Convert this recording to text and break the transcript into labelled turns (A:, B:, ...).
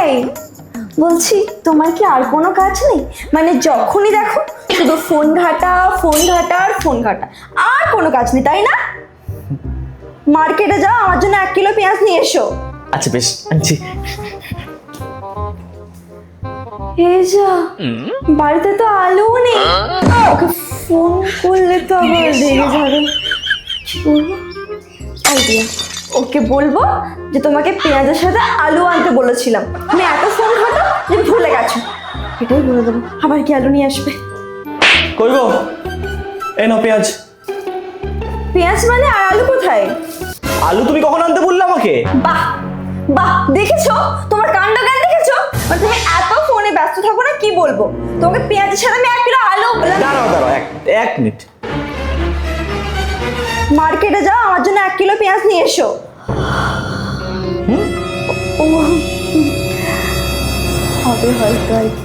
A: এই বলছি তোমার কি আর কোনো কাজ নেই? মানে যখনই দেখো শুধু ফোন ঘাটা ফোন ঘাটা আর ফোন ঘাটা, আর কোনো কাজ নেই তাই না? মার্কেটে যাও, আমার জন্য 1 কিলো পেঁয়াজ নিয়ে এসো।
B: আচ্ছা বেশ আনছি।
A: এই যা, বাড়িতে তো আলুও নেই। ওকে ফোন করলে তো আবার রেগে যাবে। কি করবো? আইডিয়া, ওকে বলবো যে তোমাকে পেঁয়াজের সাথে আলু আনতে বলেছিলাম, তুমি এত ফোন ঘাটো যে ভুলে গেছো। এটাই বলে দেবো, আবার কি আলু নিয়ে আসবে।
B: কই গো, এই নাও পেঁয়াজ।
A: পেঁয়াজ মানে? আর আলু কোথায়?
B: আলু তুমি কখন আনতে বললে আমাকে?
A: বাহ বাহ, দেখেছো তোমার কাণ্ড জ্ঞান দেখেছো? মানে তুমি এত ফোনে ব্যস্ত থাকো না, কি বলবো তোমাকে পেঁয়াজের সাথে আমি 1 কিলো আলু বললাম।
B: দাঁড়াও দাঁড়াও, এক মিনিট।
A: মার্কেটে যাও, আমার জন্য 1 কিলো পেঁয়াজ নিয়ে এসো। ও হবে হয়তো আর কি।